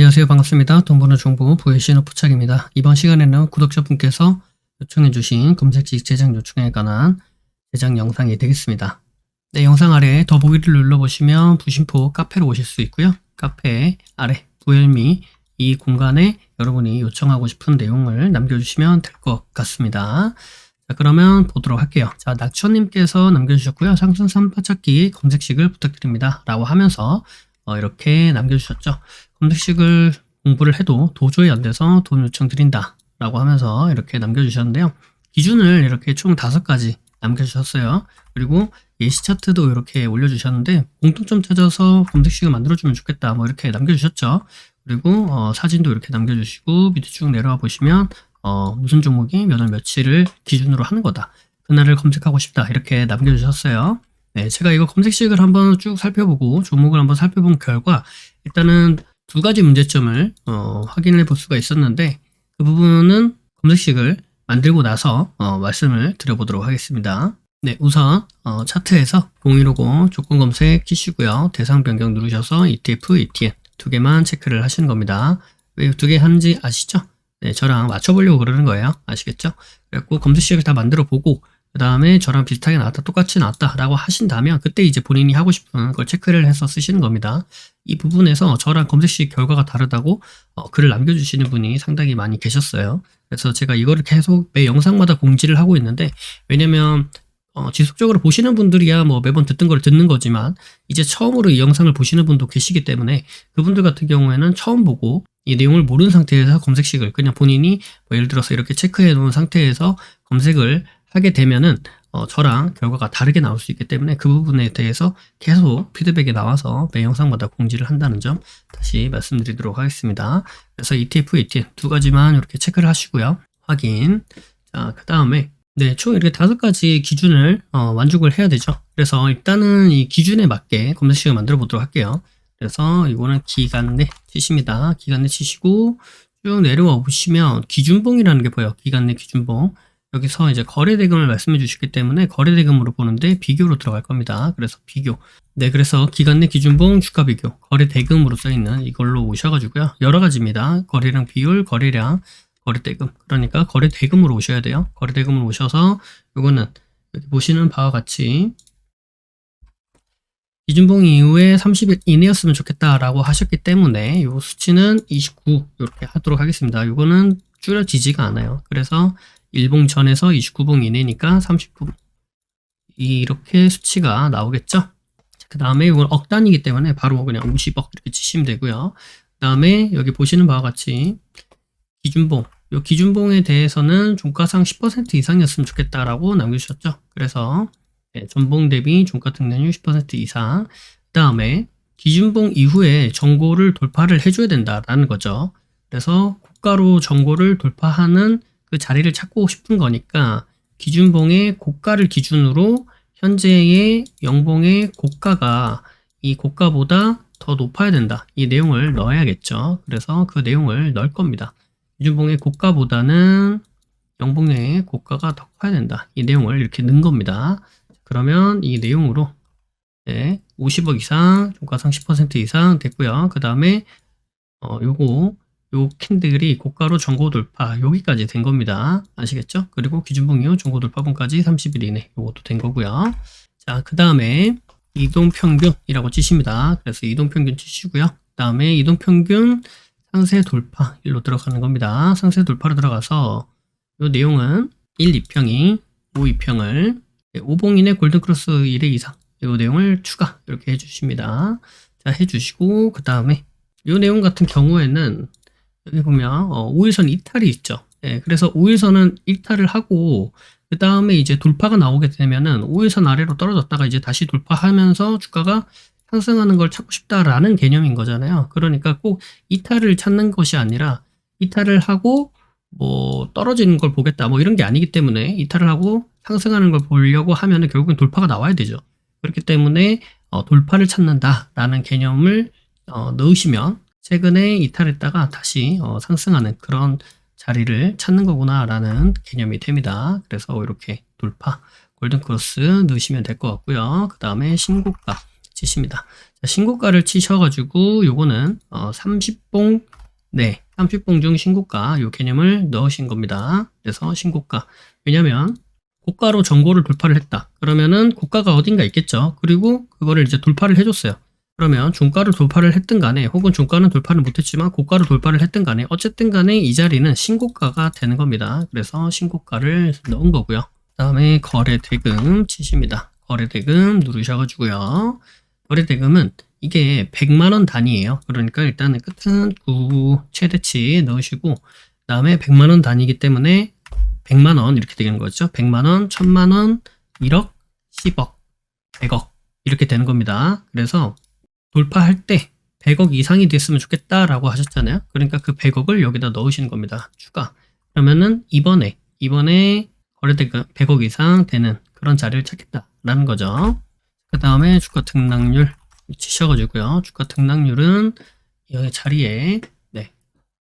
안녕하세요. 반갑습니다. 돈 버는 정보 부의신 오프착입니다. 이번 시간에는 구독자분께서 요청해주신 검색식 제작 요청에 관한 제작 영상이 되겠습니다. 네, 영상 아래 더보기를 눌러보시면 부심포 카페로 오실 수 있고요. 카페 아래 부엘미 이 공간에 여러분이 요청하고 싶은 내용을 남겨주시면 될 것 같습니다. 자, 그러면 보도록 할게요. 자, 낙천님께서 남겨주셨고요. 상승 3파 찾기 검색식을 부탁드립니다. 라고 하면서 이렇게 남겨주셨죠. 검색식을 공부를 해도 도저히 안 돼서 돈 요청 드린다 라고 하면서 이렇게 남겨주셨는데요. 기준을 이렇게 총 5가지 남겨주셨어요. 그리고 예시 차트도 이렇게 올려주셨는데 공통점 찾아서 검색식을 만들어주면 좋겠다 뭐 이렇게 남겨주셨죠. 그리고 사진도 이렇게 남겨주시고 밑에 쭉 내려와 보시면 무슨 종목이 몇 월 며칠을 기준으로 하는 거다, 그날을 검색하고 싶다 이렇게 남겨주셨어요. 네, 제가 이거 검색식을 한번 쭉 살펴보고 종목을 한번 살펴본 결과 일단은 2가지 문제점을 확인해 볼 수가 있었는데 그 부분은 검색식을 만들고 나서 말씀을 드려보도록 하겠습니다. 네, 우선 차트에서 0150 조건 검색 키시고요. 대상 변경 누르셔서 ETF, ETN 2개만 체크를 하시는 겁니다. 왜 2개 하는지 아시죠? 네, 저랑 맞춰보려고 그러는 거예요. 아시겠죠? 그래갖고 검색식을 다 만들어 보고 그 다음에 저랑 비슷하게 나왔다, 똑같이 나왔다 라고 하신다면 그때 이제 본인이 하고 싶은 걸 체크를 해서 쓰시는 겁니다. 이 부분에서 저랑 검색식 결과가 다르다고 글을 남겨주시는 분이 상당히 많이 계셨어요. 그래서 제가 이거를 계속 매 영상마다 공지를 하고 있는데, 왜냐면 지속적으로 보시는 분들이야 뭐 매번 듣던 걸 듣는 거지만 이제 처음으로 이 영상을 보시는 분도 계시기 때문에 그분들 같은 경우에는 처음 보고 이 내용을 모르는 상태에서 검색식을 그냥 본인이 뭐 예를 들어서 이렇게 체크해 놓은 상태에서 검색을 하게 되면은 저랑 결과가 다르게 나올 수 있기 때문에 그 부분에 대해서 계속 피드백이 나와서 매 영상마다 공지를 한다는 점 다시 말씀드리도록 하겠습니다. 그래서 ETF, ETN 2가지만 이렇게 체크를 하시고요. 확인. 자, 그 다음에 네, 총 이렇게 5가지 기준을 만족을 해야 되죠. 그래서 일단은 이 기준에 맞게 검색식을 만들어 보도록 할게요. 그래서 이거는 기간 내 치십니다. 기간 내 치시고 쭉 내려와 보시면 기준봉이라는 게 보여요. 기간 내 기준봉. 여기서 이제 거래대금을 말씀해 주시기 때문에 거래대금으로 보는데 비교로 들어갈 겁니다. 그래서 비교. 네, 그래서 기간 내 기준봉 주가 비교. 거래대금으로 써있는 이걸로 오셔가지고요. 여러 가지입니다. 거래량 비율, 거래량, 거래대금. 그러니까 거래대금으로 오셔야 돼요. 거래대금으로 오셔서 요거는 여기 보시는 바와 같이 기준봉 이후에 30일 이내였으면 좋겠다라고 하셨기 때문에 요 수치는 29 이렇게 하도록 하겠습니다. 요거는 줄여지지가 않아요. 그래서 1봉 전에서 29봉 이내니까 39봉 이렇게 수치가 나오겠죠. 그 다음에 이건 억 단위이기 때문에 바로 그냥 50억 이렇게 치시면 되고요. 그 다음에 여기 보시는 바와 같이 기준봉, 이 기준봉에 대해서는 종가상 10% 이상이었으면 좋겠다라고 남겨주셨죠. 그래서 전봉 대비 종가 등락률 10% 이상. 그 다음에 기준봉 이후에 전고를 돌파를 해줘야 된다라는 거죠. 그래서 고가로 전고를 돌파하는 그 자리를 찾고 싶은 거니까 기준봉의 고가를 기준으로 현재의 영봉의 고가가 이 고가보다 더 높아야 된다. 이 내용을 넣어야겠죠. 그래서 그 내용을 넣을 겁니다. 기준봉의 고가보다는 영봉의 고가가 더 커야 된다. 이 내용을 이렇게 넣은 겁니다. 그러면 이 내용으로 50억 이상, 종가상 10% 이상 됐고요. 그 다음에 요 캔들이 고가로 전고 돌파 여기까지 된 겁니다. 아시겠죠? 그리고 기준봉 이후 전고 돌파분까지 30일 이내 요것도 된 거고요. 자, 그 다음에 이동평균이라고 치십니다. 그래서 이동평균 치시고요. 그 다음에 이동평균 상세 돌파 일로 들어가는 겁니다. 상세 돌파로 들어가서 요 내용은 1, 2평이 5, 2평을 5봉 이내 골든크로스 1회 이상 이 내용을 추가 이렇게 해주십니다. 자, 해주시고 그 다음에 이 내용 같은 경우에는 여기 보면 5일선 이탈이 있죠. 그래서 5일선은 이탈을 하고 그 다음에 이제 돌파가 나오게 되면은 5일선 아래로 떨어졌다가 이제 다시 돌파하면서 주가가 상승하는 걸 찾고 싶다라는 개념인 거잖아요. 그러니까 꼭 이탈을 찾는 것이 아니라 이탈을 하고 뭐 떨어지는 걸 보겠다 뭐 이런 게 아니기 때문에 이탈을 하고 상승하는 걸 보려고 하면은 결국엔 돌파가 나와야 되죠. 그렇기 때문에 돌파를 찾는다라는 개념을 넣으시면 최근에 이탈했다가 다시 상승하는 그런 자리를 찾는 거구나 라는 개념이 됩니다. 그래서 이렇게 돌파 골든크로스 넣으시면 될 것 같고요. 그 다음에 신고가 치십니다. 자, 신고가를 치셔가지고 요거는 30봉, 네, 30봉 중 신고가 요 개념을 넣으신 겁니다. 그래서 신고가. 왜냐면 고가로 전고를 돌파를 했다. 그러면은 고가가 어딘가 있겠죠. 그리고 그거를 이제 돌파를 해줬어요. 그러면 중가를 돌파를 했든 간에 혹은 중가는 돌파를 못했지만 고가를 돌파를 했든 간에 어쨌든 간에 이 자리는 신고가가 되는 겁니다. 그래서 신고가를 넣은 거고요. 그 다음에 거래 대금 치십니다. 거래 대금 누르셔가지고요. 거래 대금은 이게 100만원 단위예요. 그러니까 일단은 끝은 9 최대치 넣으시고 그 다음에 100만원 단위이기 때문에 100만원 이렇게 되는 거죠. 100만원, 1000만원, 1억, 10억, 100억 이렇게 되는 겁니다. 그래서 돌파할 때 100억 이상이 됐으면 좋겠다라고 하셨잖아요. 그러니까 그 100억을 여기다 넣으시는 겁니다. 추가. 그러면은 이번에 거래대금 100억 이상 되는 그런 자리를 찾겠다라는 거죠. 그 다음에 주가 등락률 치셔가지고요. 주가 등락률은 여기 자리에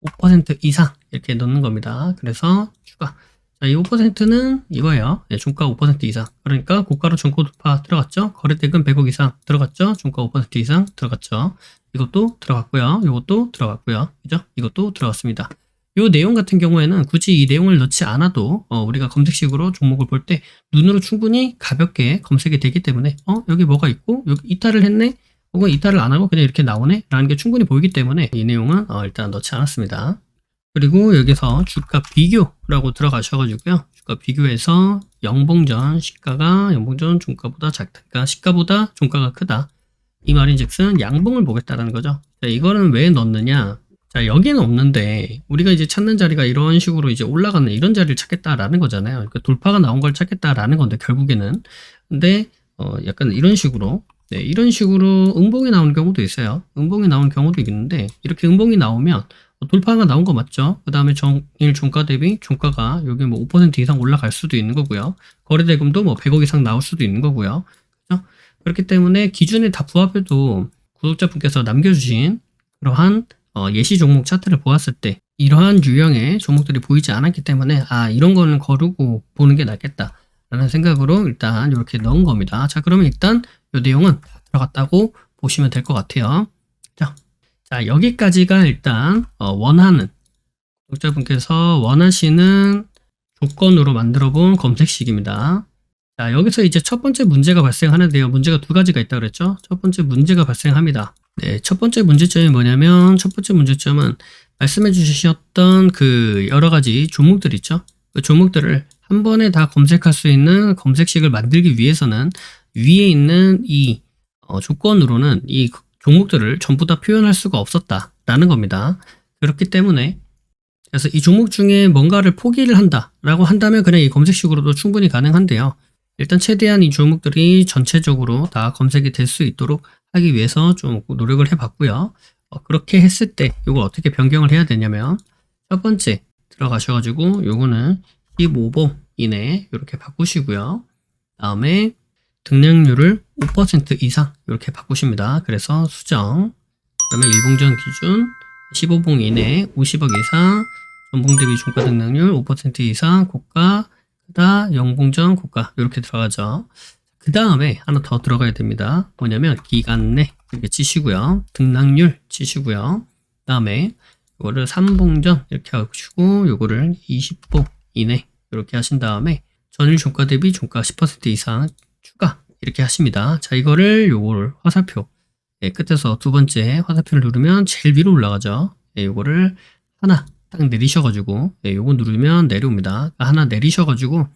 5% 이상 이렇게 넣는 겁니다. 그래서 추가. 자, 이 5%는 이거예요. 네, 중가 5% 이상. 그러니까 고가로 전고 돌파 들어갔죠. 거래대금 100억 이상 들어갔죠. 중가 5% 이상 들어갔죠. 이것도 들어갔고요. 이것도 들어갔고요. 그죠? 이것도 들어갔습니다. 이 내용 같은 경우에는 굳이 이 내용을 넣지 않아도 우리가 검색식으로 종목을 볼 때 눈으로 충분히 가볍게 검색이 되기 때문에 여기 뭐가 있고 여기 이탈을 했네? 혹은 이탈을 안 하고 그냥 이렇게 나오네? 라는 게 충분히 보이기 때문에 이 내용은 일단 넣지 않았습니다. 그리고 여기서 주가 비교라고 들어가셔가지고요. 주가 비교에서 연봉전 시가가 연봉전 종가보다 작다. 그러니까 시가보다 종가가 크다. 이 말인즉슨 양봉을 보겠다라는 거죠. 자, 이거는 왜 넣느냐? 자, 여기는 없는데 우리가 이제 찾는 자리가 이런 식으로 이제 올라가는 이런 자리를 찾겠다라는 거잖아요. 그러니까 돌파가 나온 걸 찾겠다라는 건데 결국에는. 근데 약간 이런 식으로 이런 식으로 음봉이 나오는 경우도 있어요. 음봉이 나오는 경우도 있는데 이렇게 음봉이 나오면 돌파가 나온 거 맞죠? 그 다음에 정일 종가 대비 종가가 여기 뭐 5% 이상 올라갈 수도 있는 거고요. 거래대금도 뭐 100억 이상 나올 수도 있는 거고요. 그렇죠? 그렇기 때문에 기준에 다 부합해도 구독자분께서 남겨주신 그러한 예시 종목 차트를 보았을 때 이러한 유형의 종목들이 보이지 않았기 때문에 이런 거는 거르고 보는 게 낫겠다 라는 생각으로 일단 이렇게 넣은 겁니다. 자, 그러면 일단 이 내용은 다 들어갔다고 보시면 될 것 같아요. 자, 여기까지가 일단 원하는 구독자분께서 원하시는 조건으로 만들어 본 검색식입니다. 자, 여기서 이제 첫 번째 문제가 발생하는데요. 문제가 두 가지가 있다고 그랬죠? 첫 번째 문제가 발생합니다. 네, 첫 번째 문제점이 뭐냐면 첫 번째 문제점은 말씀해 주셨던 그 여러 가지 종목들 있죠? 그 종목들을 한 번에 다 검색할 수 있는 검색식을 만들기 위해서는 위에 있는 이 조건으로는 이 종목들을 전부 다 표현할 수가 없었다라는 겁니다. 그렇기 때문에 그래서 이 종목 중에 뭔가를 포기를 한다라고 한다면 그냥 이 검색식으로도 충분히 가능한데요. 일단 최대한 이 종목들이 전체적으로 다 검색이 될 수 있도록 하기 위해서 좀 노력을 해봤고요. 그렇게 했을 때 이걸 어떻게 변경을 해야 되냐면 첫 번째 들어가셔가지고 요거는 15봉 이내 이렇게 바꾸시고요. 다음에 등락률을 5% 이상 이렇게 바꾸십니다. 그래서 수정 그다음에 일봉전 기준 15봉 이내 50억 이상 전봉 대비 종가 등락률 5% 이상 고가 크다 영봉전 고가 이렇게 들어가죠. 그 다음에 하나 더 들어가야 됩니다. 뭐냐면 기간 내 이렇게 치시고요. 등락률 치시고요. 그 다음에 이거를 3봉전 이렇게 하시고 요거를 20봉 이내 이렇게 하신 다음에 전일 종가 대비 종가 10% 이상 추가 이렇게 하십니다. 자, 이거를 요거를 화살표 끝에서 두 번째 화살표를 누르면 제일 위로 올라가죠. 요거를 하나 딱 내리셔가지고 요거 누르면 내려옵니다. 하나 내리셔가지고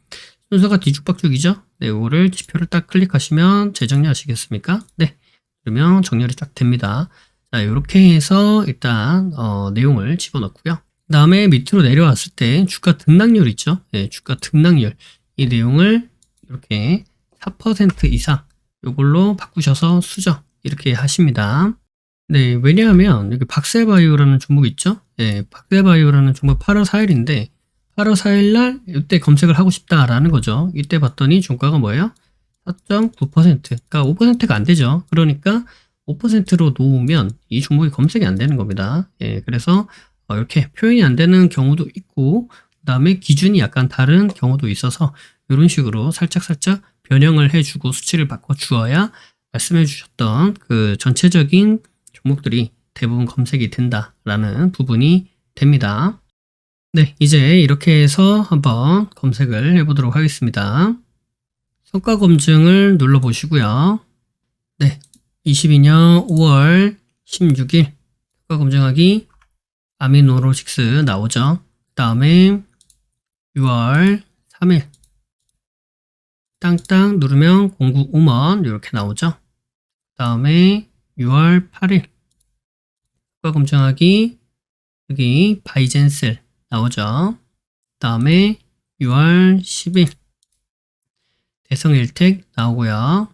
순서가 뒤죽박죽이죠. 요거를 지표를 딱 클릭하시면 재정리 하시겠습니까? 네. 그러면 정렬이 딱 됩니다. 자, 이렇게 해서 일단 내용을 집어넣고요. 그 다음에 밑으로 내려왔을 때 주가 등락률 있죠? 네, 주가 등락률 이 내용을 이렇게 4% 이상 이걸로 바꾸셔서 수정 이렇게 하십니다. 네, 왜냐하면 여기 박셀바이오라는 종목 있죠? 네, 박셀바이오라는 종목 8월 4일인데 8월 4일 날 이때 검색을 하고 싶다라는 거죠. 이때 봤더니 종가가 뭐예요? 4.9%. 그러니까 5%가 안 되죠. 그러니까 5%로 놓으면 이 종목이 검색이 안 되는 겁니다. 예, 그래서 이렇게 표현이 안 되는 경우도 있고 그 다음에 기준이 약간 다른 경우도 있어서 이런 식으로 살짝살짝 변형을 해주고 수치를 바꿔 주어야 말씀해 주셨던 그 전체적인 종목들이 대부분 검색이 된다라는 부분이 됩니다. 네, 이제 이렇게 해서 한번 검색을 해보도록 하겠습니다. 성과 검증을 눌러보시고요. 네, 22년 5월 16일 성과 검증하기 아미노로직스 나오죠. 그 다음에 6월 3일 땅땅 누르면 공구 음원 이렇게 나오죠. 그 다음에 6월 8일 효과 검증하기 여기 바이젠셀 나오죠. 그 다음에 6월 10일 대성일텍 나오고요.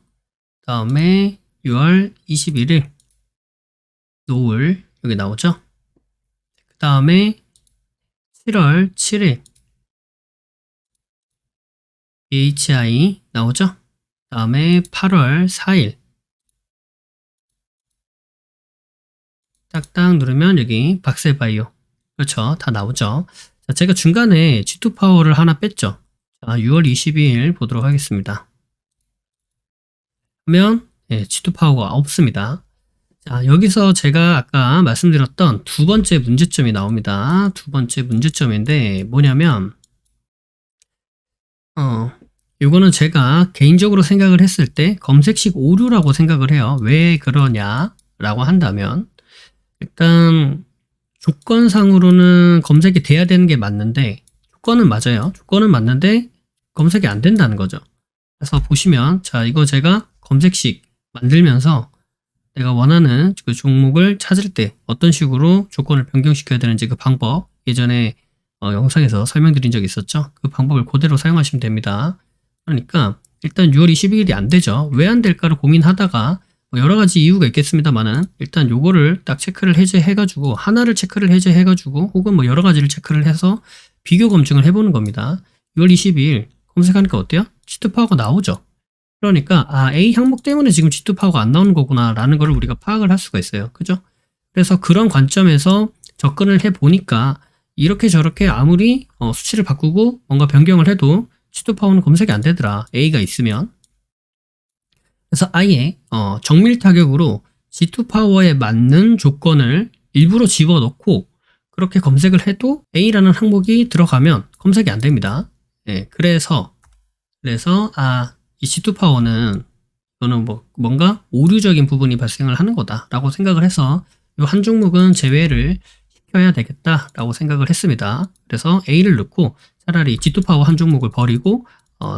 그 다음에 6월 21일 노을 여기 나오죠. 그 다음에 7월 7일 HI 나오죠. 그 다음에 8월 4일 딱딱 누르면 여기 박셀바이오 그렇죠. 다 나오죠. 자, 제가 중간에 G2 파워를 하나 뺐죠. 자, 6월 22일 보도록 하겠습니다. 하면 G2 파워가 없습니다. 자, 여기서 제가 아까 말씀드렸던 두 번째 문제점이 나옵니다. 두 번째 문제점인데 뭐냐면 요거는 제가 개인적으로 생각을 했을 때 검색식 오류라고 생각을 해요. 왜 그러냐라고 한다면 일단 조건상으로는 검색이 돼야 되는 게 맞는데 조건은 맞아요. 조건은 맞는데 검색이 안 된다는 거죠. 그래서 보시면 자 이거 제가 검색식 만들면서 내가 원하는 그 종목을 찾을 때 어떤 식으로 조건을 변경시켜야 되는지 그 방법 예전에 영상에서 설명드린 적이 있었죠. 그 방법을 그대로 사용하시면 됩니다. 그러니까 일단 6월 22일이 안 되죠. 왜 안 될까를 고민하다가 여러 가지 이유가 있겠습니다만은 일단 요거를 딱 체크를 해제해가지고 하나를 체크를 해제해가지고 혹은 뭐 여러 가지를 체크를 해서 비교 검증을 해보는 겁니다. 6월 22일 검색하니까 어때요? G2 파워가 나오죠. 그러니까 A 항목 때문에 지금 G2 파워가 안 나오는 거구나 라는 걸 우리가 파악을 할 수가 있어요. 그죠? 그래서 그런 관점에서 접근을 해보니까 이렇게 저렇게 아무리 수치를 바꾸고 뭔가 변경을 해도 G2 파워는 검색이 안 되더라. A가 있으면. 그래서 아예 정밀 타격으로 G2 파워에 맞는 조건을 일부러 집어넣고 그렇게 검색을 해도 A라는 항목이 들어가면 검색이 안 됩니다. 네, 그래서 이 G2 파워는 이거는 뭔가 오류적인 부분이 발생을 하는 거다라고 생각을 해서 이 한 종목은 제외를 시켜야 되겠다라고 생각을 했습니다. 그래서 A를 넣고 차라리 G2 파워 한 종목을 버리고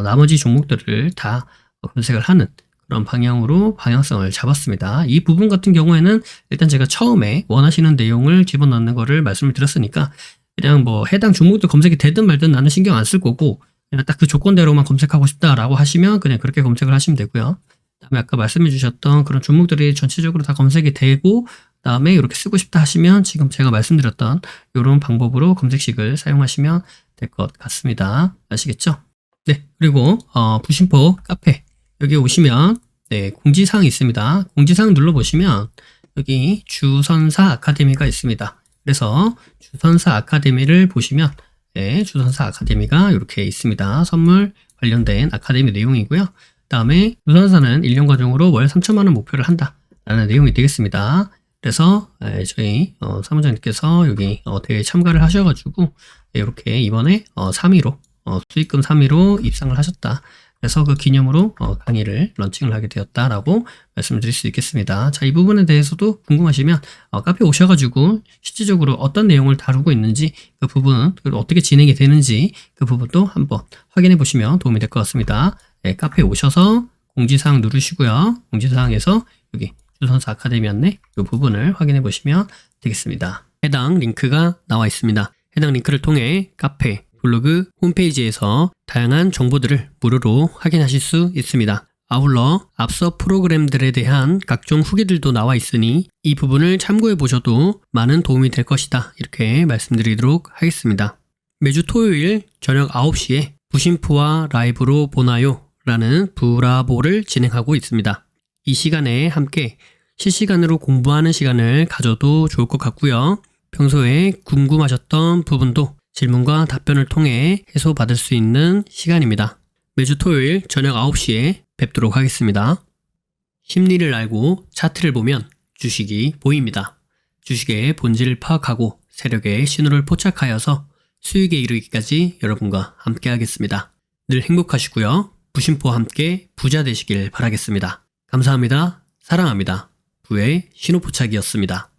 나머지 종목들을 다 검색을 하는 그런 방향으로 방향성을 잡았습니다. 이 부분 같은 경우에는 일단 제가 처음에 원하시는 내용을 집어넣는 거를 말씀을 드렸으니까 그냥 뭐 해당 종목도 검색이 되든 말든 나는 신경 안 쓸 거고 그냥 딱 그 조건대로만 검색하고 싶다라고 하시면 그냥 그렇게 검색을 하시면 되고요. 그다음에 아까 말씀해 주셨던 그런 종목들이 전체적으로 다 검색이 되고 그다음에 이렇게 쓰고 싶다 하시면 지금 제가 말씀드렸던 이런 방법으로 검색식을 사용하시면 될 것 같습니다. 아시겠죠? 네, 그리고 부심포 카페 여기 오시면 네, 공지사항이 있습니다. 공지사항 눌러보시면 여기 주선사 아카데미가 있습니다. 그래서 주선사 아카데미를 보시면 네, 주선사 아카데미가 이렇게 있습니다. 선물 관련된 아카데미 내용이고요. 그 다음에 주선사는 1년 과정으로 월 3천만 원 목표를 한다 라는 내용이 되겠습니다. 그래서 저희 사무장님께서 여기 대회에 참가를 하셔가지고 이렇게 이번에 3위로 수익금 3위로 입상을 하셨다. 그래서 그 기념으로 강의를 런칭을 하게 되었다라고 말씀을 드릴 수 있겠습니다. 자, 이 부분에 대해서도 궁금하시면 카페 오셔가지고 실질적으로 어떤 내용을 다루고 있는지 그 부분 그리고 어떻게 진행이 되는지 그 부분도 한번 확인해 보시면 도움이 될 것 같습니다. 네, 카페에 오셔서 공지사항 누르시고요. 공지사항에서 여기 주선사 아카데미 안내 이 부분을 확인해 보시면 되겠습니다. 해당 링크가 나와 있습니다. 해당 링크를 통해 카페 블로그 홈페이지에서 다양한 정보들을 무료로 확인하실 수 있습니다. 아울러 앞서 프로그램들에 대한 각종 후기들도 나와 있으니 이 부분을 참고해 보셔도 많은 도움이 될 것이다. 이렇게 말씀드리도록 하겠습니다. 매주 토요일 저녁 9시에 부심포와 라이브로 보나요? 라는 브라보를 진행하고 있습니다. 이 시간에 함께 실시간으로 공부하는 시간을 가져도 좋을 것 같고요. 평소에 궁금하셨던 부분도 질문과 답변을 통해 해소받을 수 있는 시간입니다. 매주 토요일 저녁 9시에 뵙도록 하겠습니다. 심리를 알고 차트를 보면 주식이 보입니다. 주식의 본질을 파악하고 세력의 신호를 포착하여서 수익에 이르기까지 여러분과 함께 하겠습니다. 늘 행복하시고요. 부심포와 함께 부자 되시길 바라겠습니다. 감사합니다. 사랑합니다. 부의 신호포착이었습니다.